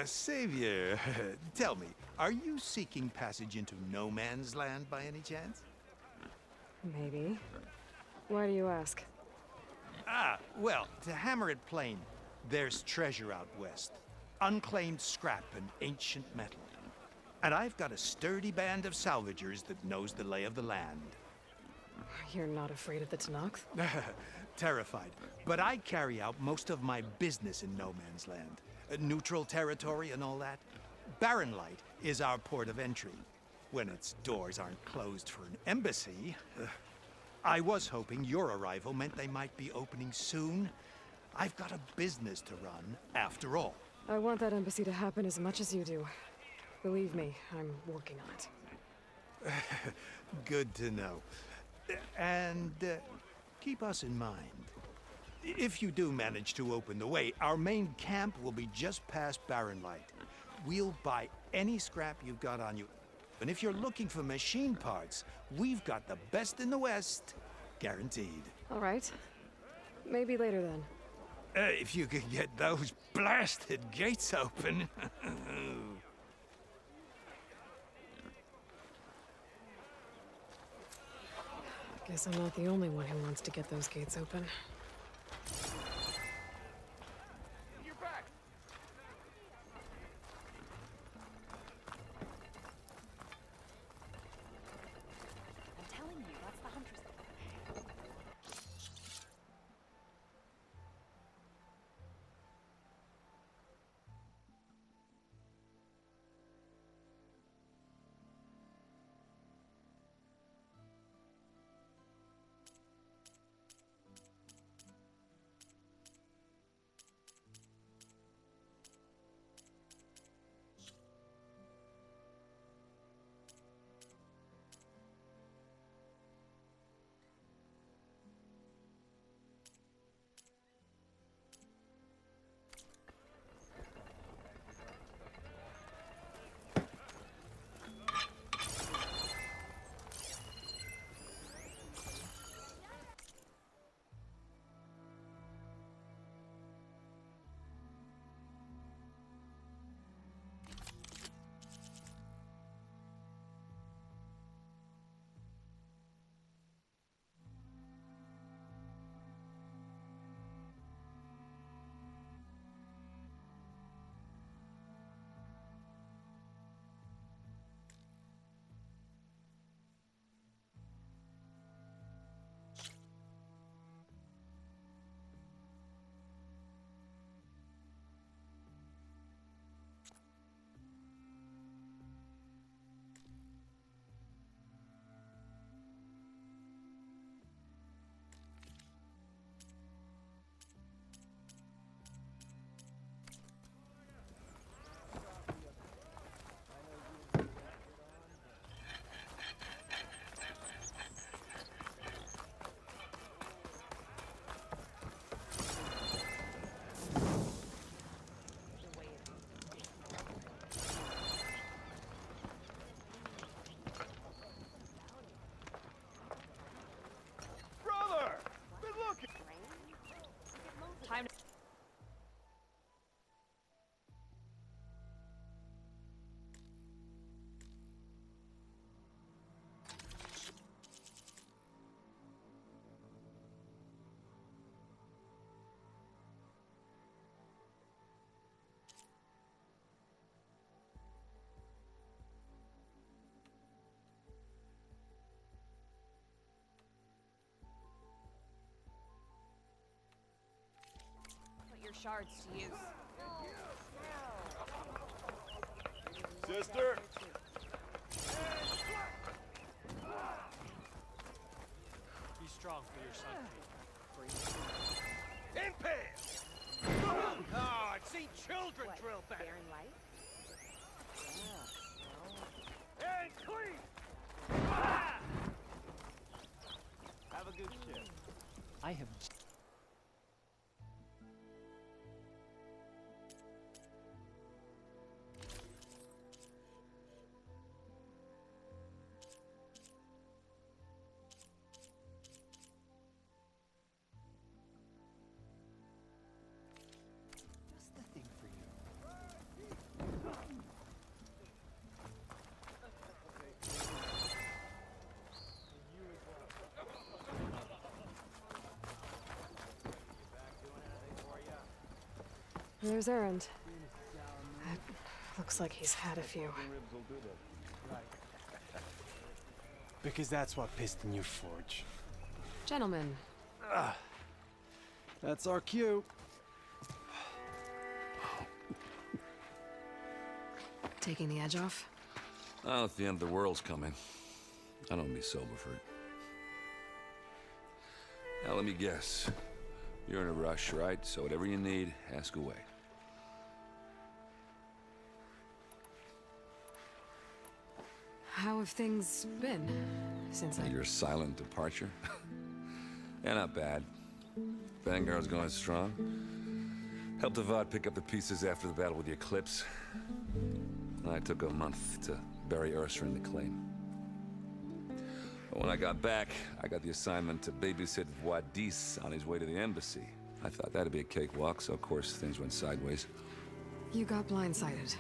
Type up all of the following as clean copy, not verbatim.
Savior, tell me, are you seeking passage into no man's land by any chance? Maybe. Why do you ask? Well, to hammer it plain, there's treasure out west. Unclaimed scrap and ancient metal. And I've got a sturdy band of salvagers that knows the lay of the land. You're not afraid of the Tanakh? Terrified. But I carry out most of my business in no man's land. Neutral territory and all that. Barren Light is our port of entry. When its doors aren't closed for an embassy. I was hoping your arrival meant they might be opening soon. I've got a business to run, after all. I want that embassy to happen as much as you do. Believe me, I'm working on it. Good to know. And keep us in mind. If you do manage to open the way, our main camp will be just past Barren Light. We'll buy any scrap you've got on you. And if you're looking for machine parts, we've got the best in the West, guaranteed. All right. Maybe later then. If you could get those blasted gates open. Guess I'm not the only one who wants to get those gates open. You're back. I'm telling you, that's the Huntress. Time to... Put your shards to use. Sister! Be strong for your son. Impale! Oh, I've seen children What, drill better. Barren Light? And clean! Ah! Have a good shift. I have. Just the thing for you. There's Errand. It looks like he's had a few. Because that's what piston you forge. Gentlemen, That's our cue. taking the edge off? Oh, if the end of the world's coming, I don't be sober for it. Now, let me guess. You're in a rush, right? So whatever you need, ask away. How have things been since I... Your silent departure? Yeah, not bad. Vanguard's going strong. Helped Avad pick up the pieces after the battle with the Eclipse. I took a month to bury Ursa in the claim. But when I got back, I got the assignment to babysit Wadis on his way to the embassy. I thought that'd be a cakewalk, so of course things went sideways. You got blindsided.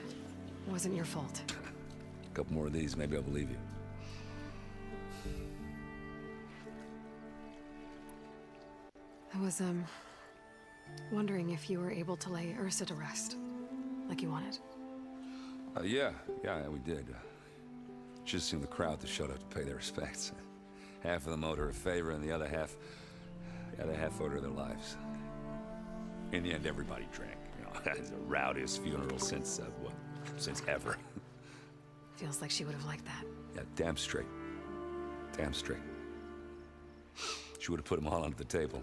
Wasn't your fault. A couple more of these, maybe I'll believe you. I was, wondering if you were able to lay Ursa to rest, like you wanted. Yeah, we did. Just seemed the crowd that showed up to pay their respects. Half of them owed her a favor, and the other half owed her their lives. In the end, everybody drank. You know, it's the rowdiest funeral since ever. Feels like she would have liked that. Yeah, damn straight. Damn straight. She would have put them all under the table.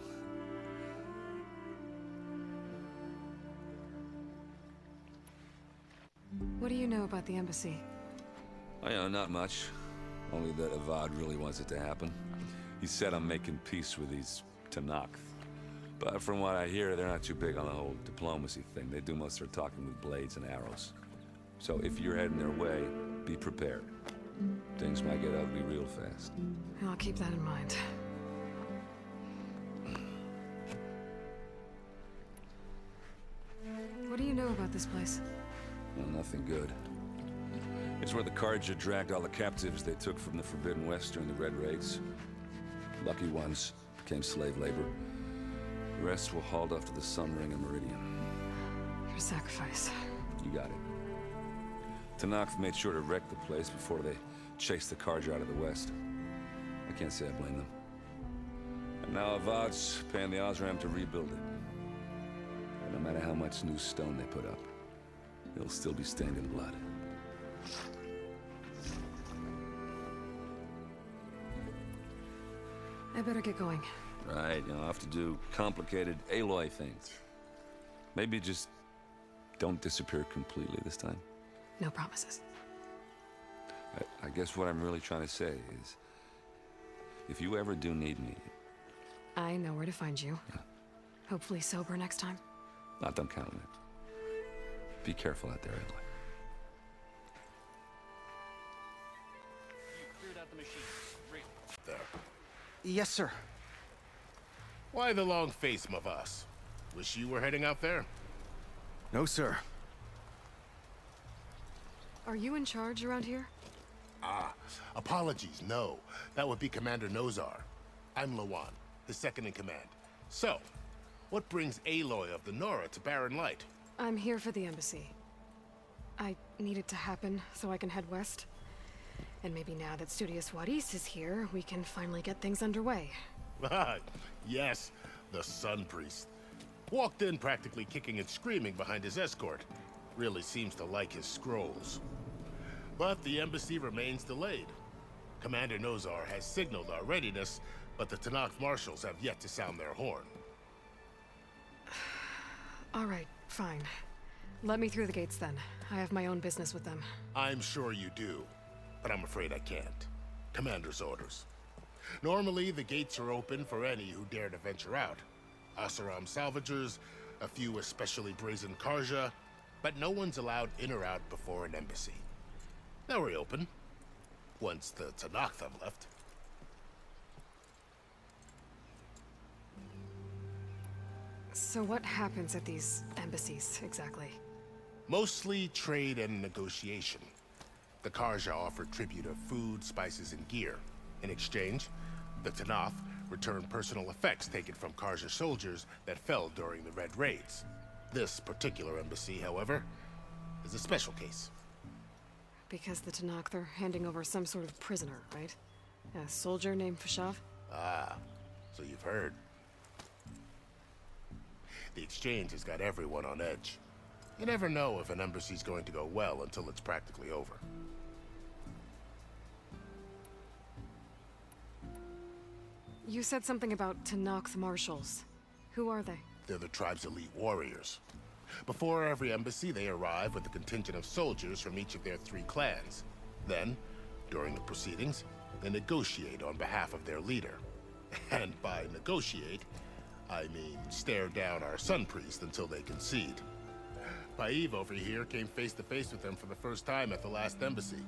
What do you know about the embassy? Oh, yeah, not much. Only that Avad really wants it to happen. He said I'm making peace with these Tanakh. But from what I hear, they're not too big on the whole diplomacy thing. They do most of their talking with blades and arrows. So if you're heading their way, be prepared. Things might get ugly real fast. I'll keep that in mind. What do you know about this place? Well, nothing good. It's where the Carja dragged all the captives they took from the Forbidden West during the Red Raids. Lucky ones became slave labor. The rest were hauled off to the Sun Ring and Meridian. Your sacrifice. You got it. Tanakh made sure to wreck the place before they chased the Carja out of the West. I can't say I blame them. And now Avad's paying the Osram to rebuild it. And no matter how much new stone they put up, it'll still be stained in blood. I better get going. Right, I'll have to do complicated Aloy things. Maybe just don't disappear completely this time. No promises. I guess what I'm really trying to say is, if you ever do need me, I know where to find you. Yeah. Hopefully sober next time. not don't count on it. Be careful out there, Aloy. You cleared out the machine. Great. There. Yes, sir. Why the long face, Mavas? Wish you were heading out there? No, sir. Are you in charge around here? Ah, apologies, no. That would be Commander Nozar. I'm Lawan, his second in command. So, what brings Aloy of the Nora to Barren Light? I'm here for the embassy. I need it to happen so I can head west. And maybe now that Studious Wadis is here, we can finally get things underway. Yes, the Sun Priest. Walked in practically kicking and screaming behind his escort. Really seems to like his scrolls. But the embassy remains delayed. Commander Nozar has signaled our readiness, but the Tanakh marshals have yet to sound their horn. All right, fine. Let me through the gates then. I have my own business with them. I'm sure you do, but I'm afraid I can't. Commander's orders. Normally, the gates are open for any who dare to venture out. Asaram salvagers, a few especially brazen Karja, but no one's allowed in or out before an embassy. They'll reopen, once the Tanakh have left. So what happens at these embassies, exactly? Mostly trade and negotiation. The Karja offer tribute of food, spices, and gear. In exchange, the Tanakh return personal effects taken from Karja soldiers that fell during the Red Raids. This particular embassy, however, is a special case. Because the Tanakh, they're handing over some sort of prisoner, right? A soldier named Fashav? Ah, so you've heard. The exchange has got everyone on edge. You never know if an embassy's going to go well until it's practically over. You said something about Tanakh's marshals. Who are they? They're the tribe's elite warriors. Before every embassy, they arrive with a contingent of soldiers from each of their 3 clans. Then, during the proceedings, they negotiate on behalf of their leader. And by negotiate, I mean stare down our sun priest until they concede. Paiv over here came face to face with them for the first time at the last embassy.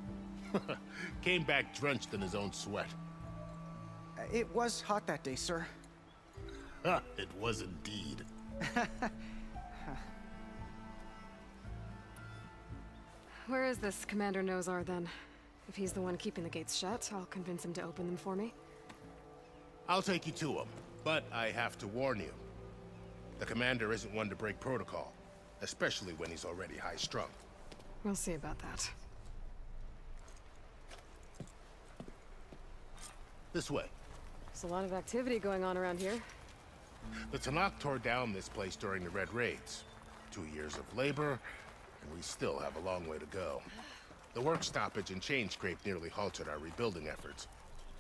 Came back drenched in his own sweat. It was hot that day, sir. It was indeed. Where is this Commander Nozar, then? If he's the one keeping the gates shut, I'll convince him to open them for me. I'll take you to him, but I have to warn you. The commander isn't one to break protocol, especially when he's already high-strung. We'll see about that. This way. There's a lot of activity going on around here. The Tanakh tore down this place during the Red Raids. 2 years of labor, and we still have a long way to go. The work stoppage and chain scrape nearly halted our rebuilding efforts.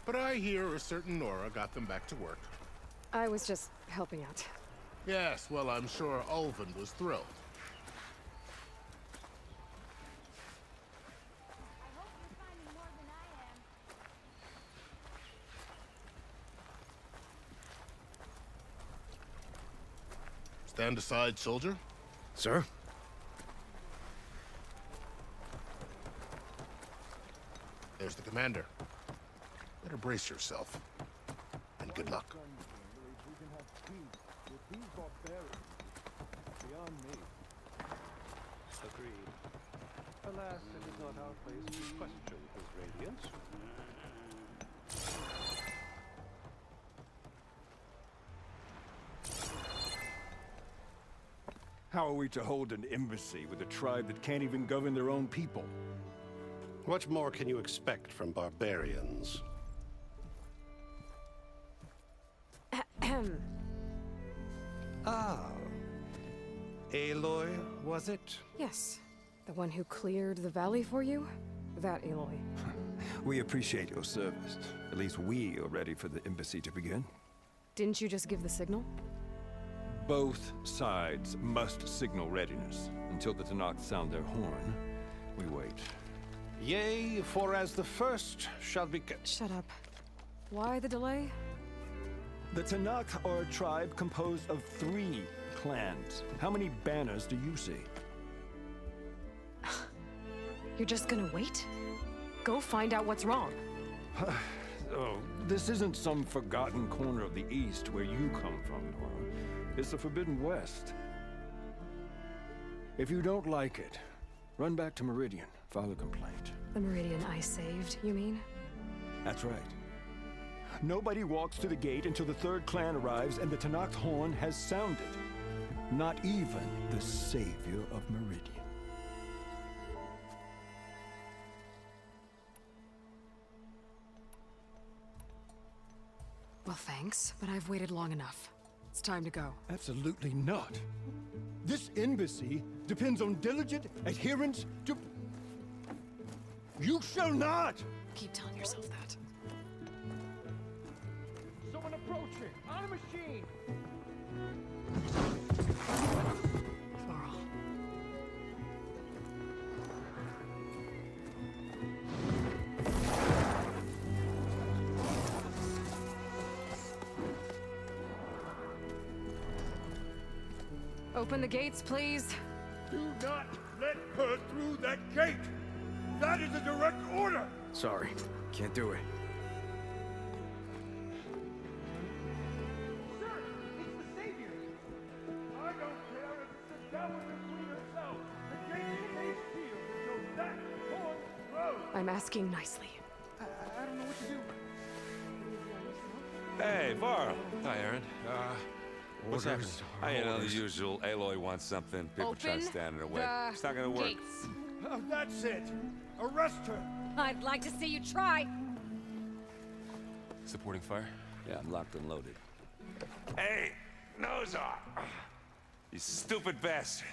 But I hear a certain Nora got them back to work. I was just helping out. Yes, well, I'm sure Ulvin was thrilled. I hope you're finding more than I am. Stand aside, soldier. Sir? There's the commander. Better brace yourself. And good luck. Agreed. Alas, it is not our place to question his radiance. How are we to hold an embassy with a tribe that can't even govern their own people? What more can you expect from barbarians? Ah. Aloy, was it? Yes. The one who cleared the valley for you? That Aloy. We appreciate your service. At least we are ready for the embassy to begin. Didn't you just give the signal? Both sides must signal readiness. Until the Tanakh sound their horn, we wait. Yea, for as the first shall be... Shut up. Why the delay? The Tanakh are a tribe composed of 3 clans. How many banners do you see? You're just gonna wait? Go find out what's wrong. Oh, this isn't some forgotten corner of the East where you come from, Nora. It's the Forbidden West. If you don't like it, run back to Meridian, file a complaint. The Meridian I saved, you mean? That's right. Nobody walks to the gate until the 3rd clan arrives and the Tanakh horn has sounded. Not even the savior of Meridian. Well, thanks, but I've waited long enough. It's time to go. Absolutely not. This embassy depends on diligent adherence to... You shall not! Keep telling yourself that. Someone approaching! On a machine! Laurel. Open the gates, please. Do not let her through that gate! That is a direct order! Sorry, can't do it. Sir, it's the Savior! I don't care if it's the devil the Queen herself! The gate stays sealed until that horn blows! I'm asking nicely. I don't know what to do. Hey, Varl. Hi, Aaron. What's happening? Orders. You know, the usual. Aloy wants something. People try to Open stand in her way. the It's not gonna work. gates. Oh, that's it. Arrest her. I'd like to see you try. Supporting fire? Yeah, I'm locked and loaded. Hey, Nozar! You stupid bastard.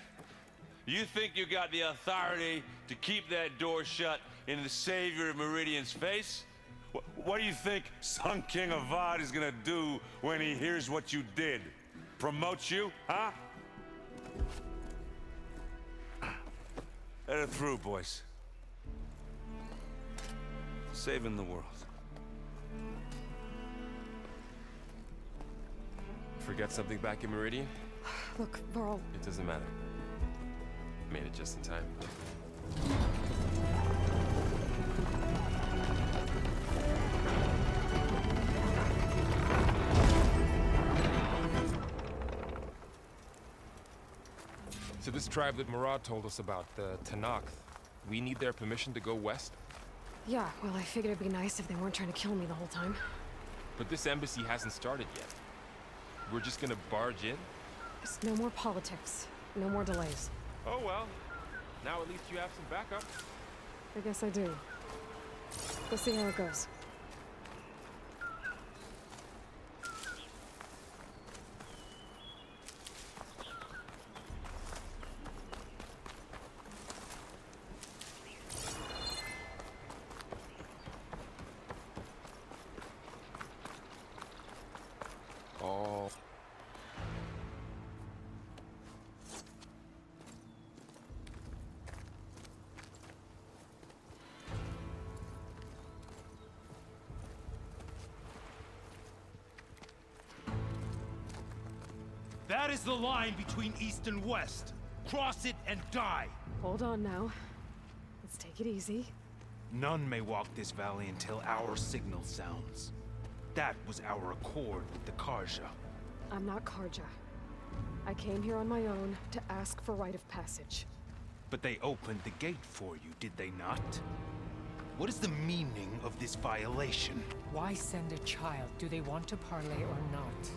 You think you got the authority to keep that door shut in the Savior of Meridian's face? What do you think Sun King Avad is gonna do when he hears what you did? Promote you, huh? Let her through, boys. Saving the world. Forget something back in Meridian? Look, Varl, It doesn't matter. Made it just in time. So this tribe that Murad told us about, the Tanakh, we need their permission to go west? yeah, well, I figured it'd be nice if they weren't trying to kill me the whole time. But this embassy hasn't started yet. We're just gonna barge in? Just no more politics. No more delays. Oh well. Now at least you have some backup. I guess I do. We'll see how it goes. Oh. That is the line between East and West. Cross it and die. Hold on now. Let's take it easy. None may walk this valley until our signal sounds. That was our accord with the Karja. I'm not Karja. I came here on my own to ask for rite of passage. But they opened the gate for you, did they not? What is the meaning of this violation? Why send a child? Do they want to parley or not?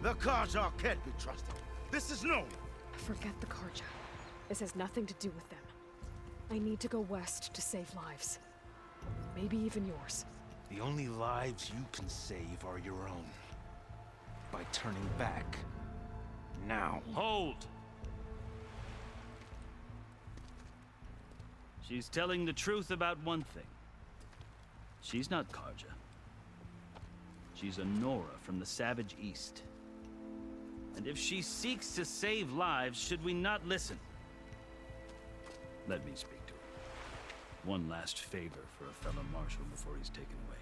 The Karja can't be trusted. This is known. Forget the Karja. This has nothing to do with them. I need to go west to save lives. Maybe even yours. The only lives you can save are your own. By turning back. Now. Hold! She's telling the truth about one thing. She's not Karja. She's a Nora from the Savage East. And if she seeks to save lives, should we not listen? Let me speak to her. One last favor for a fellow marshal before he's taken away.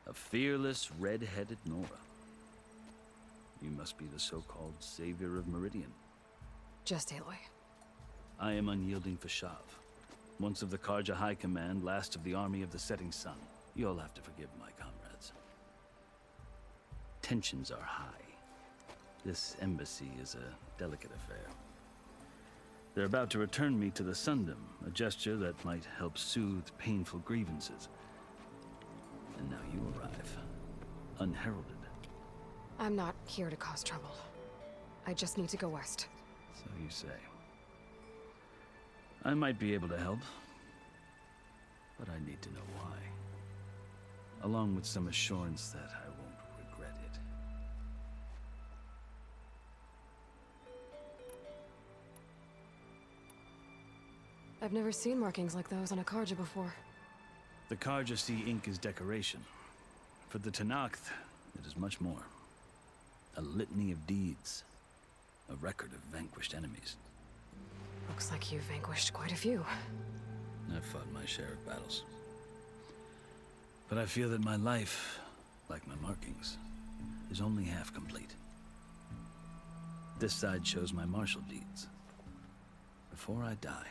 A fearless, red-headed Nora. You must be the so-called Savior of Meridian. Just Aloy. I am unyielding Fashav. Once of the Karja High Command, last of the Army of the Setting Sun. You'll have to forgive my comrades. Tensions are high. This embassy is a delicate affair. They're about to return me to the Sundom, a gesture that might help soothe painful grievances. And now you arrive, unheralded. I'm not here to cause trouble. I just need to go west. So you say. I might be able to help, but I need to know why. Along with some assurance that I won't regret it. I've never seen markings like those on a Karja before. The Karja see ink as decoration. For the Tanakh, it is much more. A litany of deeds. A record of vanquished enemies. Looks like you've vanquished quite a few. I've fought my share of battles. But I feel that my life, like my markings, is only half complete. This side shows my martial deeds. Before I die,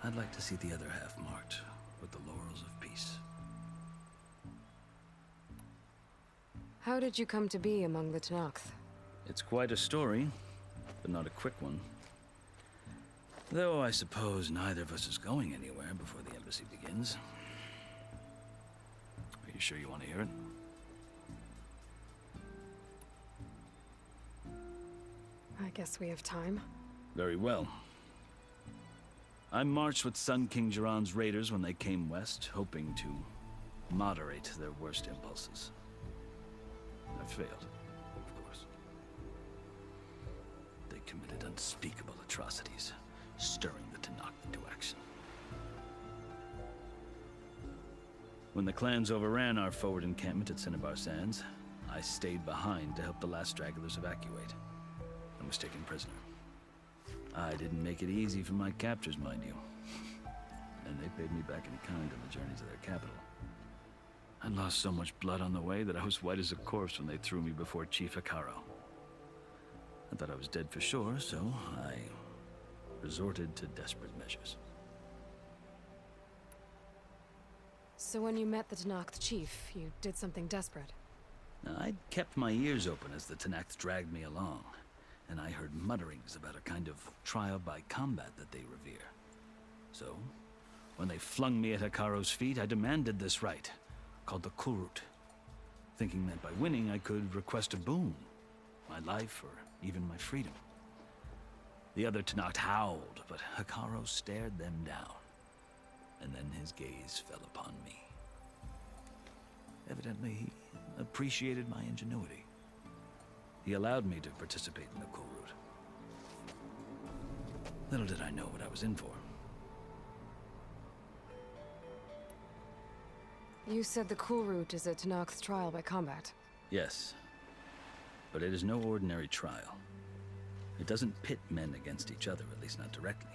I'd like to see the other half marked with the laurels of peace. How did you come to be among the Tanakh? It's quite a story, but not a quick one. Though I suppose neither of us is going anywhere before the embassy begins. Are you sure you want to hear it? I guess we have time. Very well. I marched with Sun King Jiran's raiders when they came west, hoping to moderate their worst impulses. I failed, of course. They committed unspeakable atrocities, stirring the Tenakth into action. When the clans overran our forward encampment at Cinnabar Sands, I stayed behind to help the last stragglers evacuate, and was taken prisoner. I didn't make it easy for my captors, mind you. And they paid me back in kind on the journey to their capital. I lost so much blood on the way that I was white as a corpse when they threw me before Chief Hekaro. I thought I was dead for sure, so I resorted to desperate measures. So when you met the Tenakth chief, you did something desperate? I'd kept my ears open as the Tenakth dragged me along, and I heard mutterings about a kind of trial by combat that they revere. So, when they flung me at Hekaro's feet, I demanded this right, called the Kulrut, thinking that by winning I could request a boon, my life or even my freedom. The other Tenakth howled, but Hekaro stared them down, and then his gaze fell upon me. Evidently, he appreciated my ingenuity. He allowed me to participate in the Kulrut. Little did I know what I was in for. You said the Kulrut is a Tenakth's trial by combat. Yes, but it is no ordinary trial. It doesn't pit men against each other, at least not directly.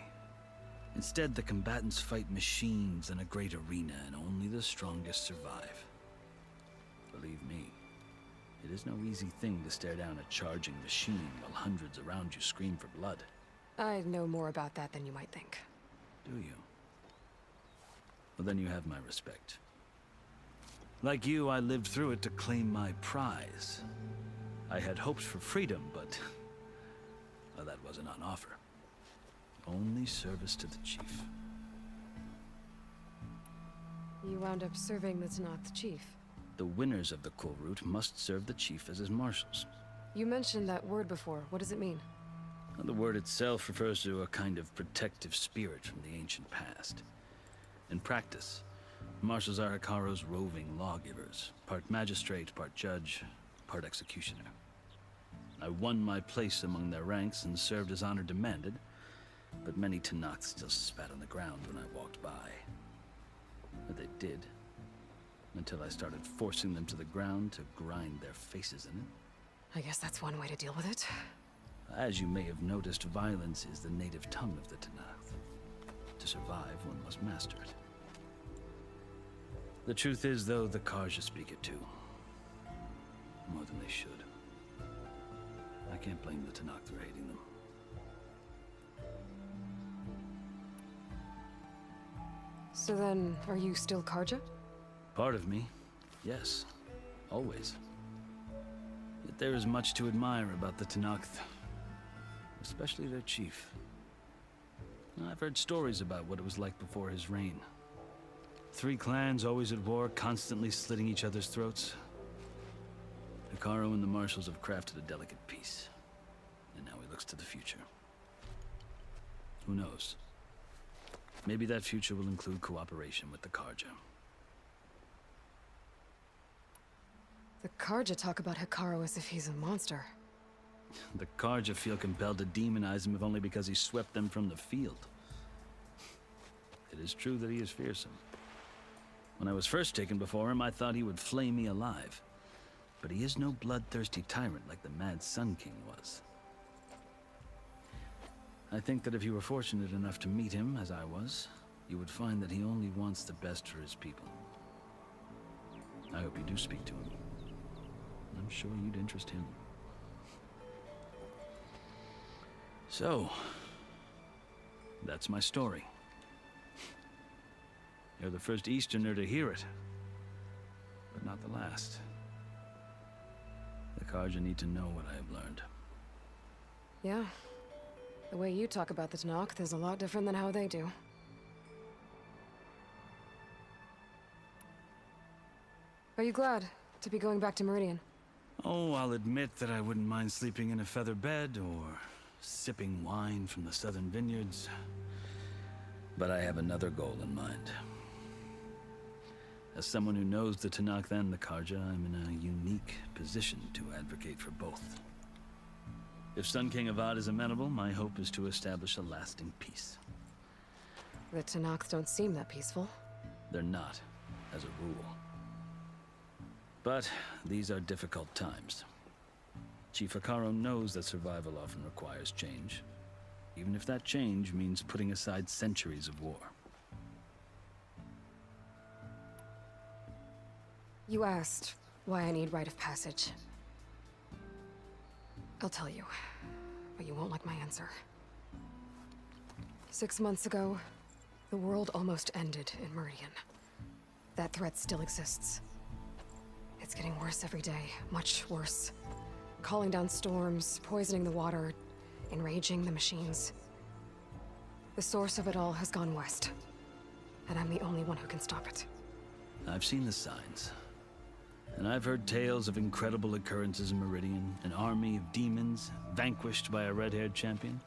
Instead, the combatants fight machines in a great arena, and only the strongest survive. Believe me, it is no easy thing to stare down a charging machine while hundreds around you scream for blood. I know more about that than you might think. Do you? Well, then you have my respect. Like you, I lived through it to claim my prize. I had hoped for freedom, but well, that wasn't on offer. Only service to the chief. You wound up serving the Tenakth chief. The winners of the Kulrut must serve the chief as his marshals. You mentioned that word before. What does it mean? Well, the word itself refers to a kind of protective spirit from the ancient past. In practice, marshals are Hekaro's roving lawgivers, part magistrate, part judge, part executioner. I won my place among their ranks and served as honor demanded, but many Tenakth still spat on the ground when I walked by. But they did, until I started forcing them to the ground to grind their faces in it. I guess that's one way to deal with it. As you may have noticed, violence is the native tongue of the Tenakth. To survive, one must master it. The truth is, though, the Karja speak it too. More than they should. I can't blame the Tenakth for hating them. So then, are you still Karja? Part of me, yes. Always. Yet there is much to admire about the Tenakth. Especially their chief. I've heard stories about what it was like before his reign. 3 clans always at war, constantly slitting each other's throats. Hekaro and the marshals have crafted a delicate peace. And now he looks to the future. Who knows? Maybe that future will include cooperation with the Karja. The Karja talk about Hekaro as if he's a monster. The Karja feel compelled to demonize him if only because he swept them from the field. It is true that he is fearsome. When I was first taken before him, I thought he would flay me alive. But he is no bloodthirsty tyrant like the Mad Sun King was. I think that if you were fortunate enough to meet him, as I was, you would find that he only wants the best for his people. I hope you do speak to him. I'm sure you'd interest him. So, that's my story. You're the first Easterner to hear it, but not the last. The Karja need to know what I have learned. Yeah. The way you talk about the Tanakh is a lot different than how they do. Are you glad to be going back to Meridian? Oh, I'll admit that I wouldn't mind sleeping in a feather bed or sipping wine from the southern vineyards. But I have another goal in mind. As someone who knows the Tanakh and the Karja, I'm in a unique position to advocate for both. If Sun King Avad is amenable, my hope is to establish a lasting peace. The Tanakh don't seem that peaceful. They're not, as a rule. But these are difficult times. Chief Akaro knows that survival often requires change, even if that change means putting aside centuries of war. You asked why I need rite of passage. I'll tell you, but you won't like my answer. 6 months ago, the world almost ended in Meridian. That threat still exists. It's getting worse every day, much worse. Calling down storms, poisoning the water, enraging the machines. The source of it all has gone west, and I'm the only one who can stop it. I've seen the signs. And I've heard tales of incredible occurrences in Meridian, an army of demons vanquished by a red-haired champion.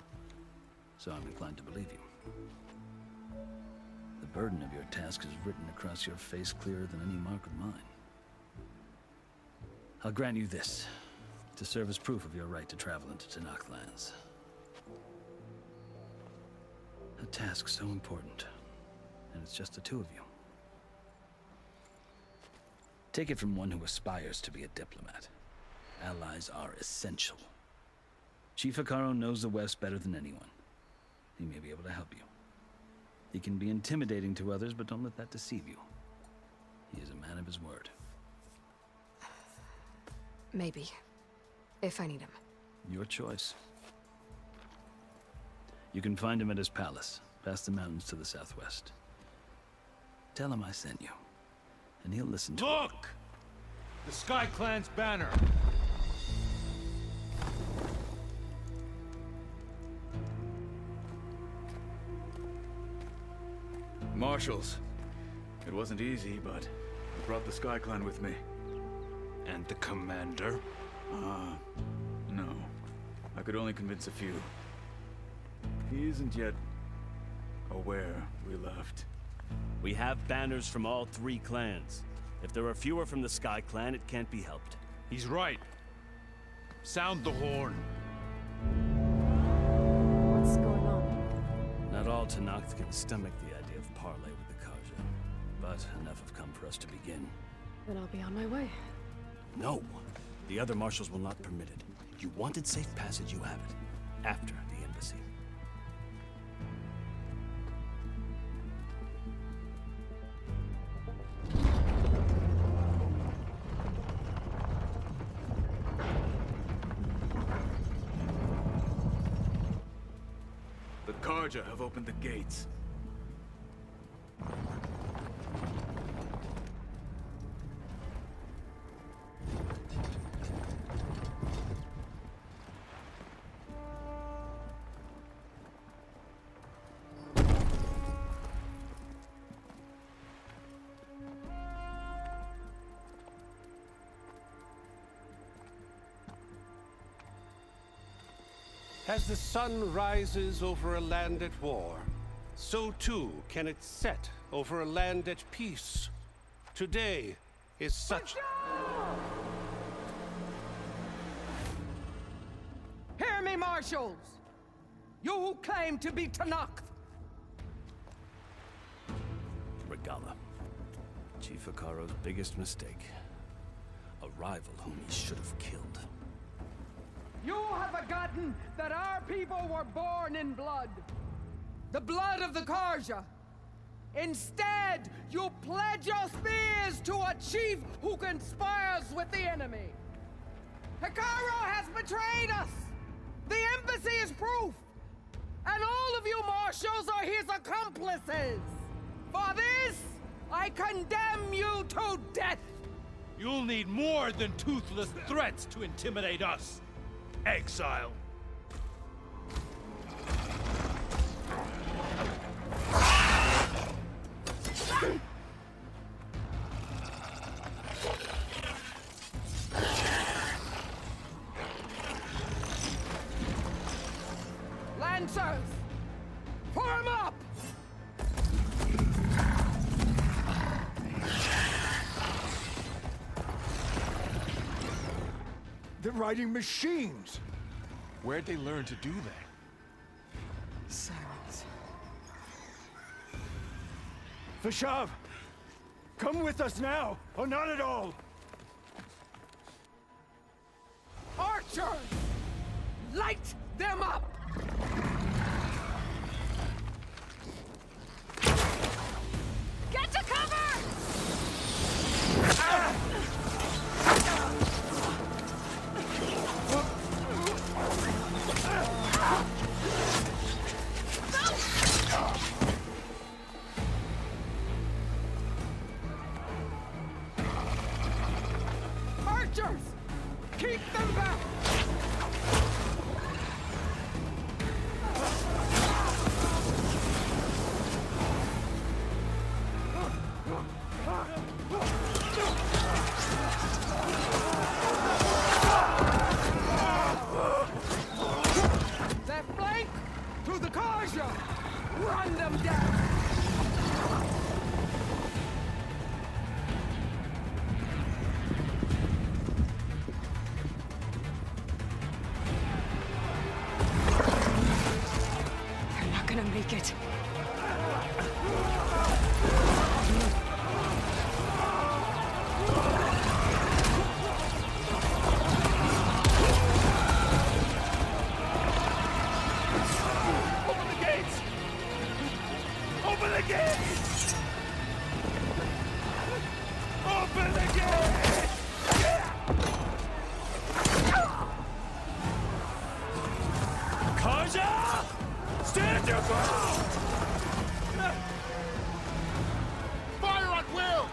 So I'm inclined to believe you. The burden of your task is written across your face clearer than any mark of mine. I'll grant you this, to serve as proof of your right to travel into Tanakh lands. A task so important, and it's just the two of you. Take it from one who aspires to be a diplomat. Allies are essential. Chief Akaro knows the West better than anyone. He may be able to help you. He can be intimidating to others, but don't let that deceive you. He is a man of his word. Maybe. If I need him. Your choice. You can find him at his palace, past the mountains to the southwest. Tell him I sent you, and he'll listen to Look! The Sky Clan's banner! Marshals. It wasn't easy, but I brought the Sky Clan with me. And the commander? No. I could only convince a few. He isn't yet aware we left. We have banners from all 3 clans. If there are fewer from the Sky Clan, it can't be helped. He's right. Sound the horn. What's going on? Not all Tanakh can stomach the idea of parley with the Karja, but enough have come for us to begin. Then I'll be on my way. No! The other marshals will not permit it. You wanted safe passage, you have it. After the embassy. The Karja have opened the gates. As the sun rises over a land at war, so too can it set over a land at peace. Today is such... Hear me, marshals! You who claim to be Tanakh! Regala. Chief Akaro's biggest mistake. A rival whom he should have killed. You have forgotten that our people were born in blood. The blood of the Karja. Instead, you pledge your spears to a chief who conspires with the enemy. Akaro has betrayed us! The embassy is proof! And all of you marshals are his accomplices! For this, I condemn you to death! You'll need more than toothless threats to intimidate us. Exile. They're riding machines! Where'd they learn to do that? Sirens. Vashav! Come with us now, or not at all! Archer! Light them up! Get to cover! Archers! Keep them back! That flank! To the Karja! Run them down! They're not gonna make it. Open the gates! Open the gates! Open the gates! Kaja! Stand your ground! Fire on Will!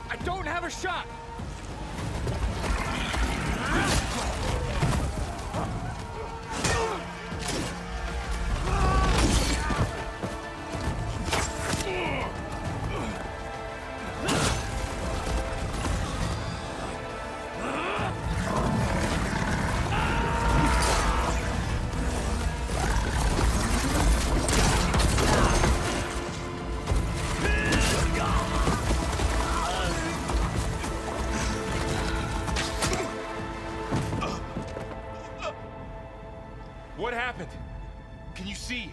I don't have a shot! What happened? Can you see?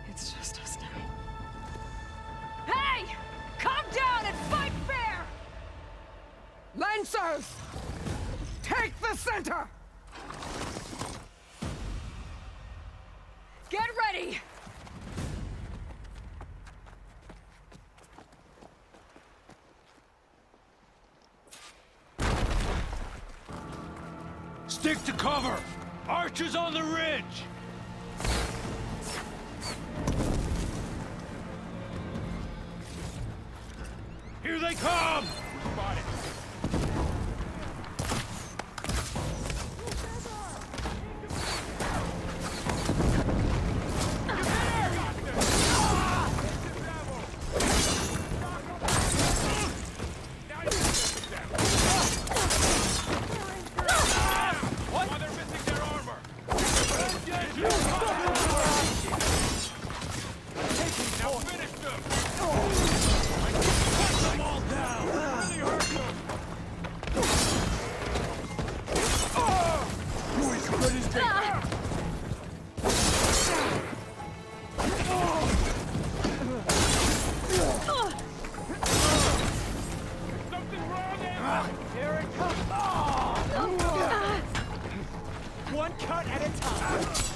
It's just us now. Hey! Calm down and fight fair! Lancers! Take the center! Get ready! Stick to cover! Archers on the ridge! Here they come! Spotted. One cut at a time.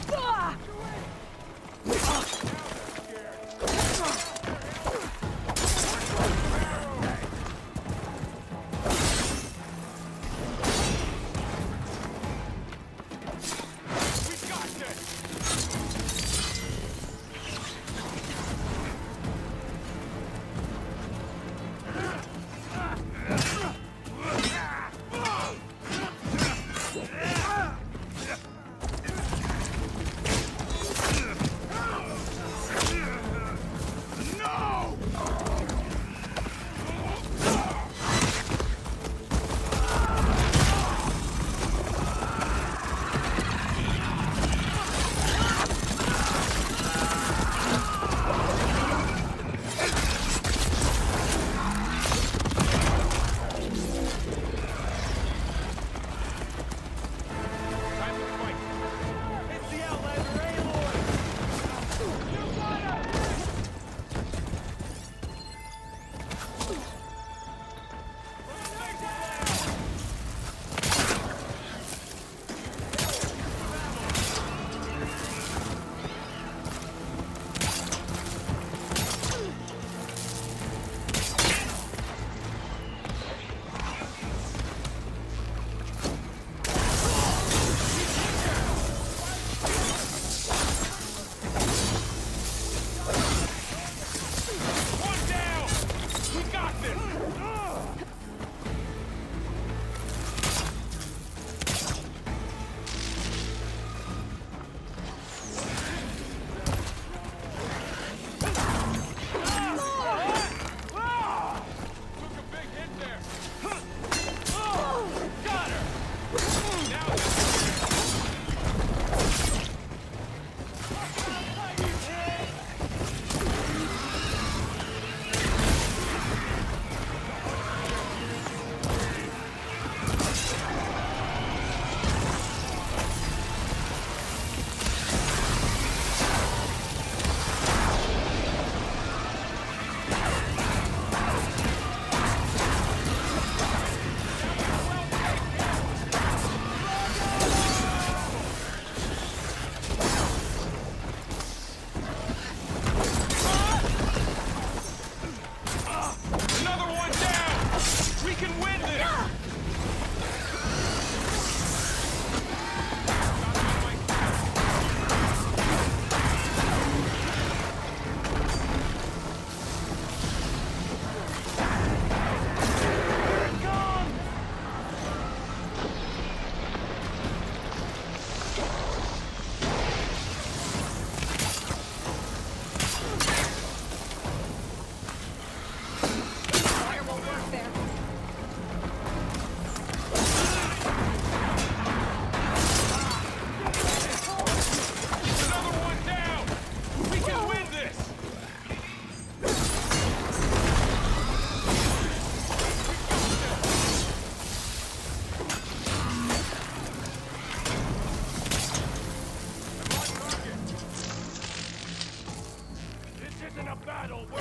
in a battle, we're...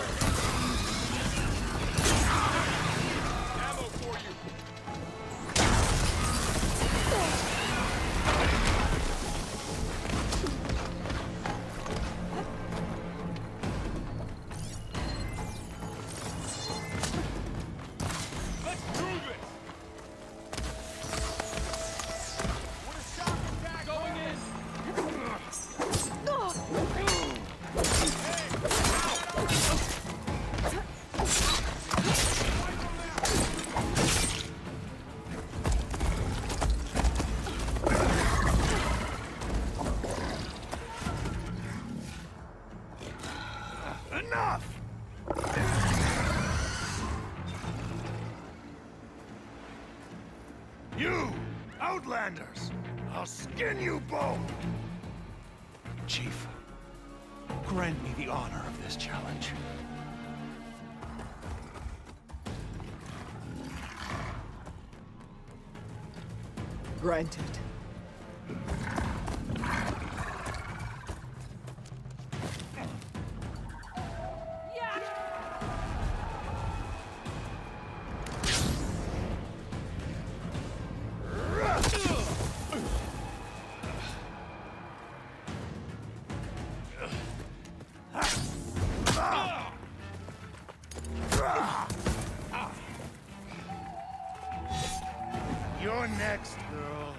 Ammo for you! Let's prove it! What a shock attack going in! Enough! You, Outlanders! I'll skin you both! Chief, grant me the honor of this challenge. Granted. You're next, girl.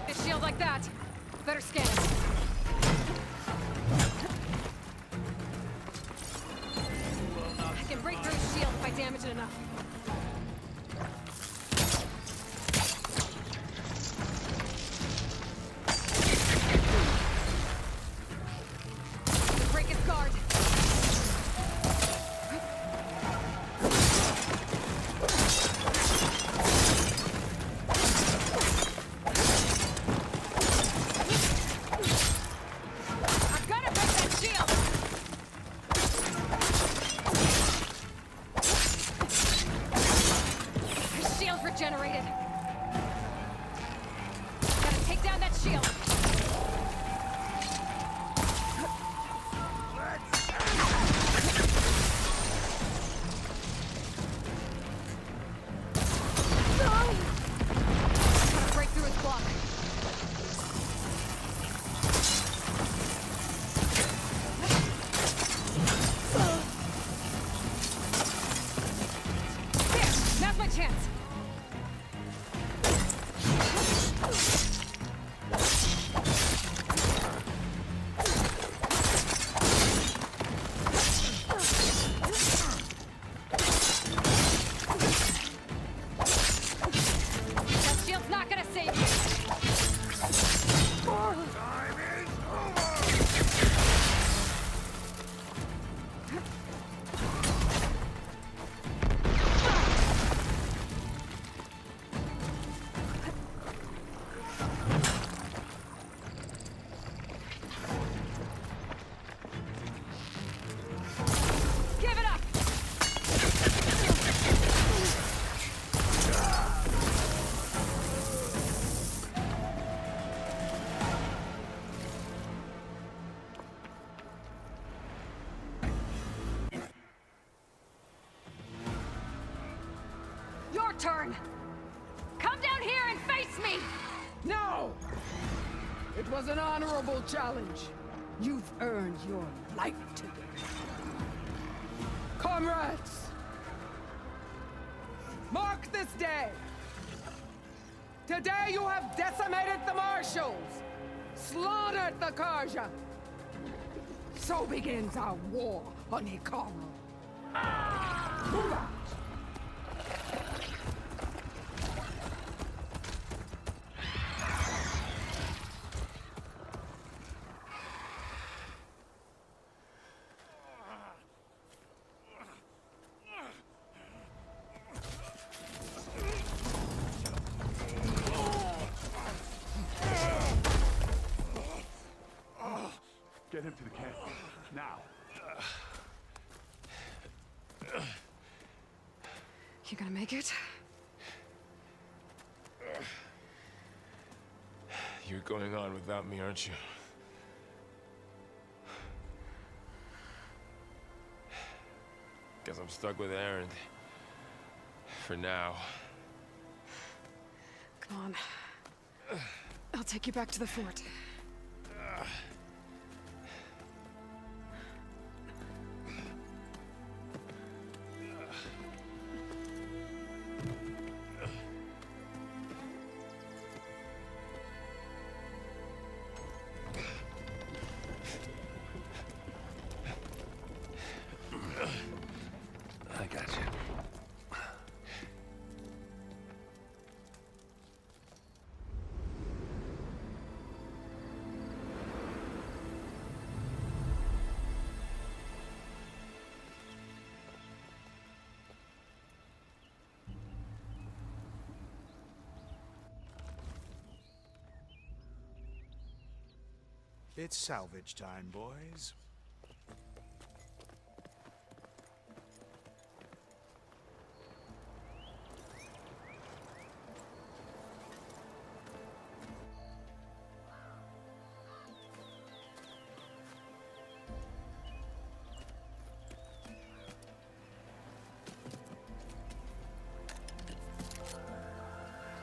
A shield like that. Better scan it. I can break through his shield if I damage it enough. Break his guard. I've got to break that shield! His shield's regenerated. Gotta take down that shield. Gotta break through his block. There! Now's my chance! That shield's not gonna save you! Time is over! Give it up! Your turn! Come down here and face me! No! It was an honorable challenge. You've earned your life today. Comrades! Mark this day! Today you have decimated the marshals! Slaughtered the Karja! So begins our war on Hikaru. Move out! Get him to the camp. Now. You gonna make it? You're going on without me, aren't you? Guess I'm stuck with Aaron. For now. Come on. I'll take you back to the fort. I got you. It's salvage time, boys.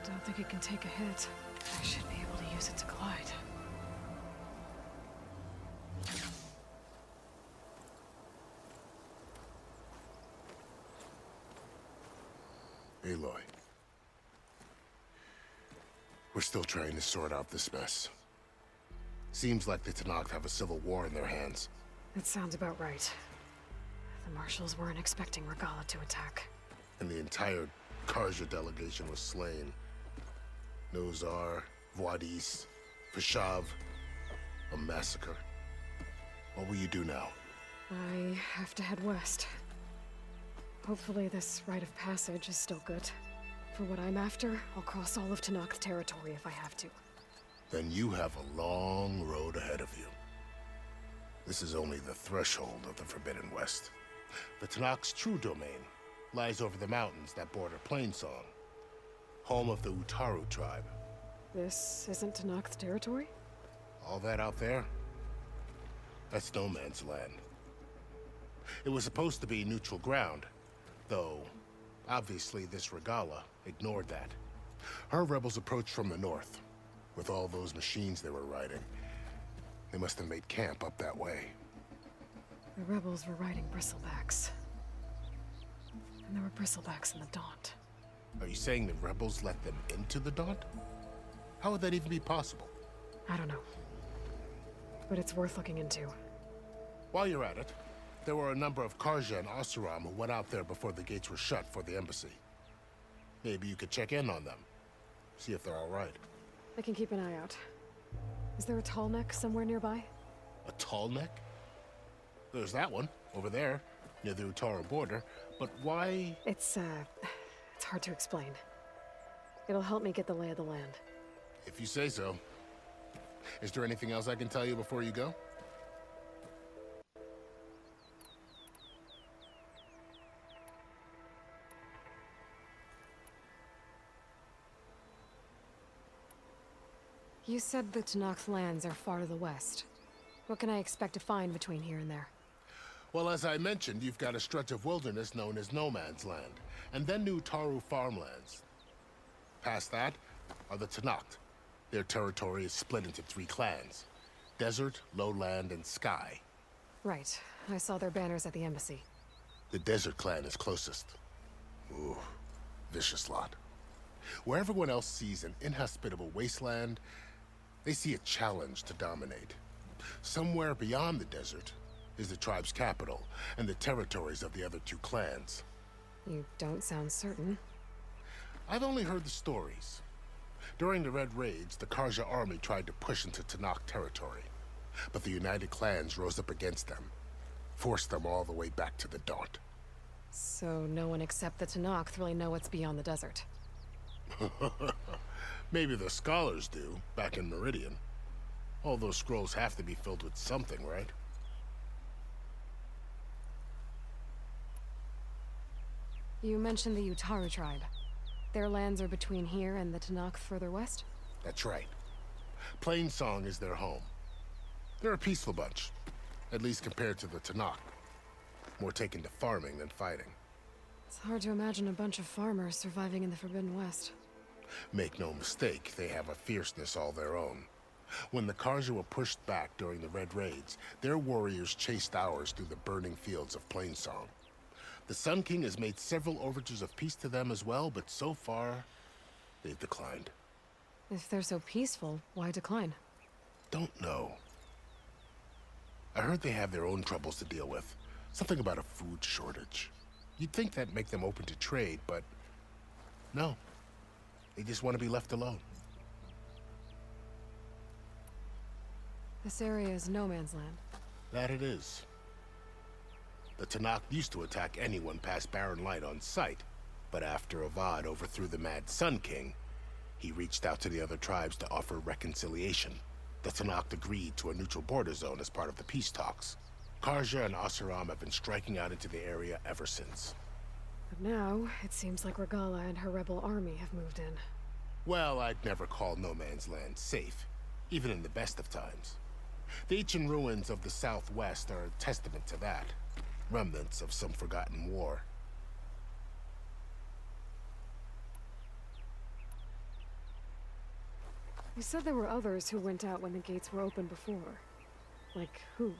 Don't think it can take a hit. I should be able to use it to glide. Aloy. We're still trying to sort out this mess. Seems like the Tenakth have a civil war in their hands. That sounds about right. The marshals weren't expecting Regala to attack. And the entire Karja delegation was slain. Nozar, Voidis, Fashav, a massacre. What will you do now? I have to head west. Hopefully this rite of passage is still good. For what I'm after, I'll cross all of Tenakth territory if I have to. Then you have a long road ahead of you. This is only the threshold of the Forbidden West. The Tenakth's true domain lies over the mountains that border Plainsong, home of the Utaru tribe. This isn't Tenakth territory? All that out there? That's no man's land. It was supposed to be neutral ground, though obviously this Regala ignored that. Her rebels approached from the north, with all those machines they were riding. They must have made camp up that way. The rebels were riding bristlebacks. And there were bristlebacks in the Daunt. Are you saying the rebels let them into the Daunt? How would that even be possible? I don't know. But it's worth looking into. While you're at it, there were a number of Karja and Oseram who went out there before the gates were shut for the embassy. Maybe you could check in on them. See if they're all right. I can keep an eye out. Is there a tall neck somewhere nearby? A tall neck? There's that one, over there, near the Utaru border. But why? It's hard to explain. It'll help me get the lay of the land. If you say so. Is there anything else I can tell you before you go? You said the Tenakth lands are far to the west. What can I expect to find between here and there? Well, as I mentioned, you've got a stretch of wilderness known as No Man's Land, and then new Utaru farmlands. Past that are the Tenakth. Their territory is split into 3 clans: Desert, Lowland, and Sky. Right. I saw their banners at the embassy. The Desert clan is closest. Ooh, vicious lot. Where everyone else sees an inhospitable wasteland, they see a challenge to dominate. Somewhere beyond the desert is the tribe's capital and the territories of the other 2 clans. You don't sound certain. I've only heard the stories. During the Red Raids, the Karja army tried to push into Tenakth territory, but the United Clans rose up against them, forced them all the way back to the Daunt. So no one except the Tenakth really know what's beyond the desert. Maybe the scholars do, back in Meridian. All those scrolls have to be filled with something, right? You mentioned the Utaru tribe. Their lands are between here and the Tenakth further west? That's right. Plainsong is their home. They're a peaceful bunch, at least compared to the Tenakth. more taken to farming than fighting. It's hard to imagine a bunch of farmers surviving in the Forbidden West. Make no mistake, they have a fierceness all their own. When the Karja were pushed back during the Red Raids, their warriors chased ours through the burning fields of Plainsong. The Sun King has made several overtures of peace to them as well, but so far, they've declined. If they're so peaceful, why decline? Don't know. I heard they have their own troubles to deal with. Something about a food shortage. You'd think that'd make them open to trade, but no. They just want to be left alone. This area is no man's land. That it is. The Tanakh used to attack anyone past Barren Light on sight, but after Avad overthrew the Mad Sun King, he reached out to the other tribes to offer reconciliation. The Tanakh agreed to a neutral border zone as part of the peace talks. Karja and Oseram have been striking out into the area ever since. But now, it seems like Regala and her rebel army have moved in. Well, I'd never call no man's land safe, even in the best of times. The ancient ruins of the Southwest are a testament to that. Remnants of some forgotten war. You said there were others who went out when the gates were open before. Like who?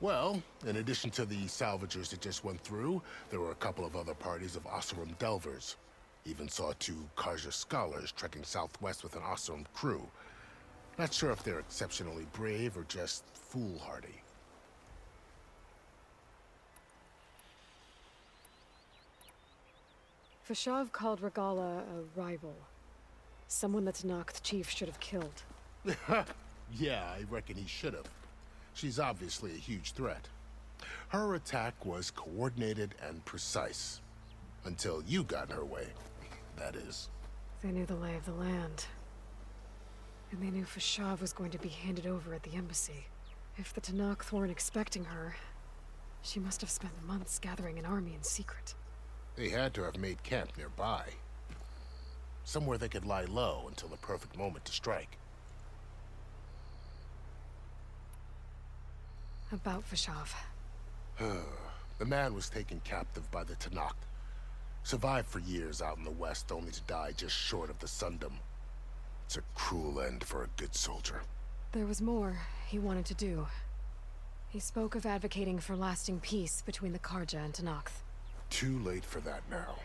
Well, in addition to the salvagers that just went through, there were a couple of other parties of Oseram delvers. Even saw 2 Karja scholars trekking southwest with an Oseram crew. Not sure if they're exceptionally brave or just foolhardy. Fashav called Regala a rival. Someone the Tanakh chief should have killed. Yeah, I reckon he should have. She's obviously a huge threat. Her attack was coordinated and precise. Until you got in her way, that is. They knew the lay of the land. And they knew Fashav was going to be handed over at the embassy. If the Tanakh weren't expecting her, she must have spent months gathering an army in secret. They had to have made camp nearby. Somewhere they could lie low until the perfect moment to strike. About Fashav. The man was taken captive by the Tanakh. Survived for years out in the west, only to die just short of the Sundom. It's a cruel end for a good soldier. There was more he wanted to do. He spoke of advocating for lasting peace between the Karja and Tanakh. Too late for that now.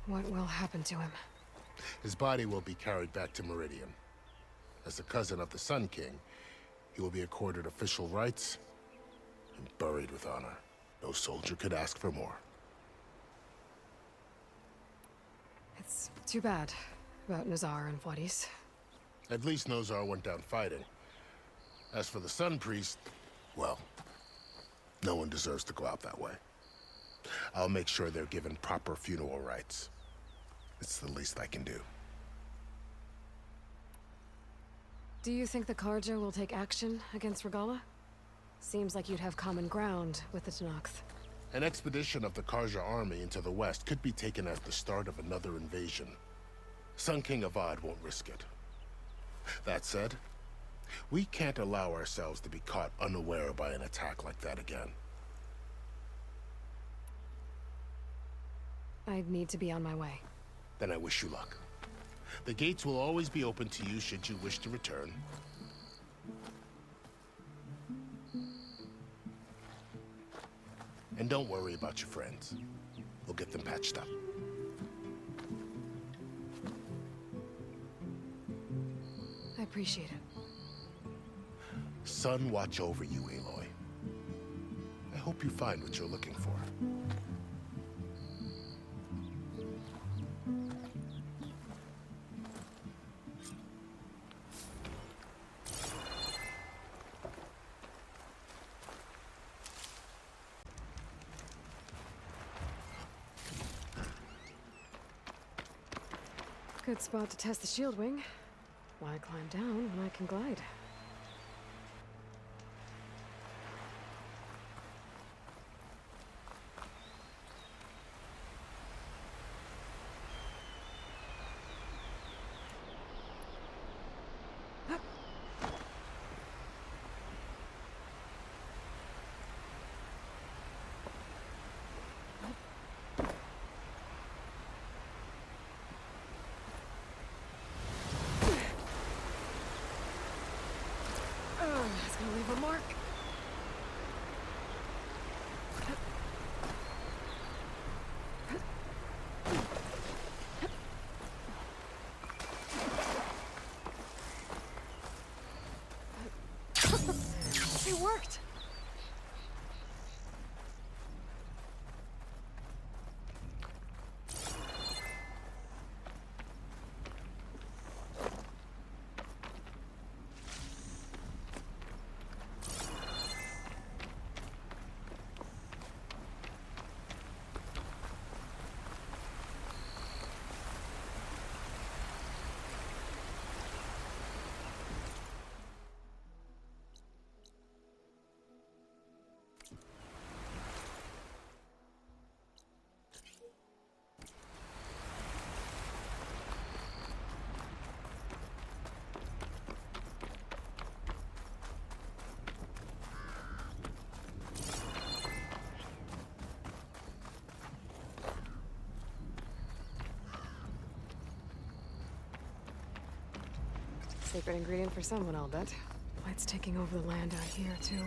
What will happen to him? His body will be carried back to Meridian. As the cousin of the Sun King, he will be accorded official rights and buried with honor. No soldier could ask for more. It's too bad about Nazar and Wadis. At least Nozar went down fighting. As for the Sun Priest, well, no one deserves to go out that way. I'll make sure they're given proper funeral rites. It's the least I can do. Do you think the Karja will take action against Regala? Seems like you'd have common ground with the Tanakh. An expedition of the Karja army into the west could be taken as the start of another invasion. Sun King Avad won't risk it. That said, we can't allow ourselves to be caught unaware by an attack like that again. I'd need to be on my way. Then I wish you luck. The gates will always be open to you should you wish to return. And don't worry about your friends. We'll get them patched up. I appreciate it. Sun watch over you, Aloy. I hope you find what you're looking for. Good spot to test the shield wing. Why climb down when I can glide? mark. It worked! Secret ingredient for someone, I'll bet. Light's taking over the land out here, too.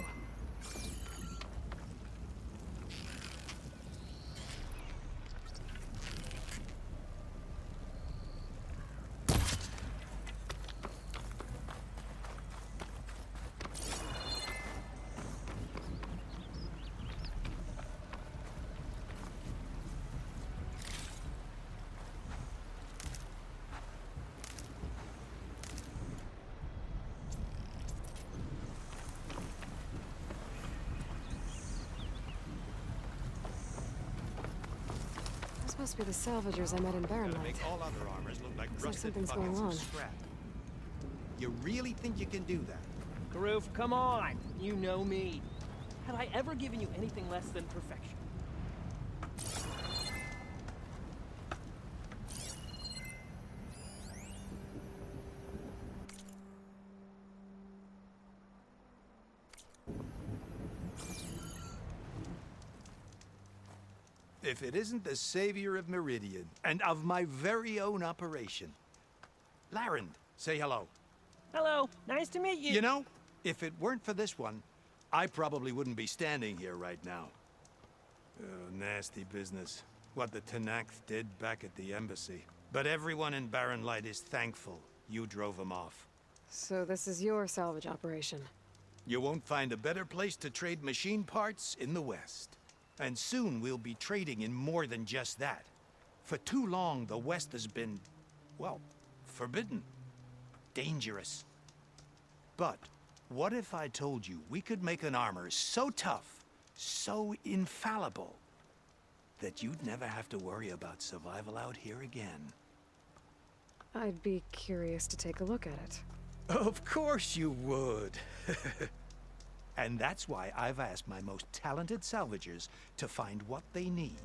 Must be the salvagers I met in Barrenlight. Make all other armors look like Looks like rusted something's buckets going on. of scrap. You really think you can do that? Karoof, come on! You know me. Have I ever given you anything less than perfection? If it isn't the savior of Meridian, and of my very own operation. Larend, say hello. Hello, nice to meet you. You know, if it weren't for this one, I probably wouldn't be standing here right now. Oh, nasty business. What the Tenakth did back at the embassy. But everyone in Barrenlight is thankful you drove them off. So this is your salvage operation? You won't find a better place to trade machine parts in the West. And soon we'll be trading in more than just that. For too long, the West has been, well, forbidden. Dangerous. But what if I told you we could make an armor so tough, so infallible, that you'd never have to worry about survival out here again? I'd be curious to take a look at it. Of course you would. And that's why I've asked my most talented salvagers to find what they need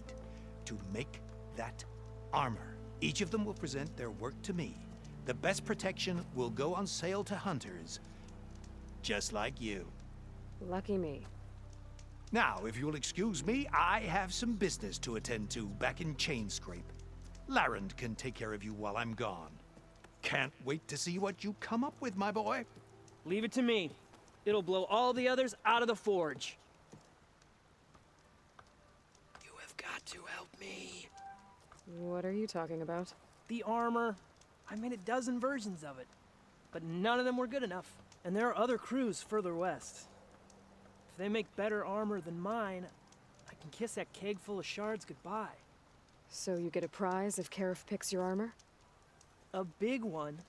to make that armor. Each of them will present their work to me. The best protection will go on sale to hunters, just like you. Lucky me. Now, if you'll excuse me, I have some business to attend to back in Chainscrape. Larend can take care of you while I'm gone. Can't wait to see what you come up with, my boy. Leave it to me. It'll blow all the others out of the forge. You have got to help me. What are you talking about? The armor. I made a dozen versions of it, but none of them were good enough. And there are other crews further west. If they make better armor than mine, I can kiss that keg full of shards goodbye. So you get a prize if Karif picks your armor? A big one.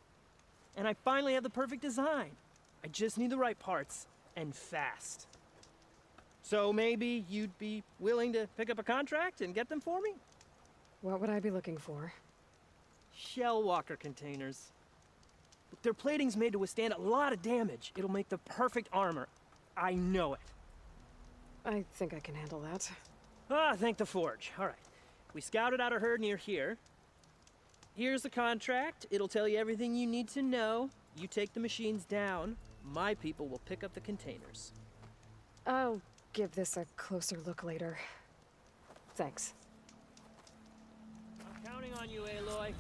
And I finally have the perfect design. I just need the right parts, and fast. So maybe you'd be willing to pick up a contract and get them for me? What would I be looking for? Shell walker containers. Their plating's made to withstand a lot of damage. It'll make the perfect armor. I know it. I think I can handle that. Ah, thank the forge. All right. We scouted out a herd near here. Here's the contract. It'll tell you everything you need to know. You take the machines down. My people will pick up the containers. I'll give this a closer look later. Thanks. I'm counting on you, Aloy.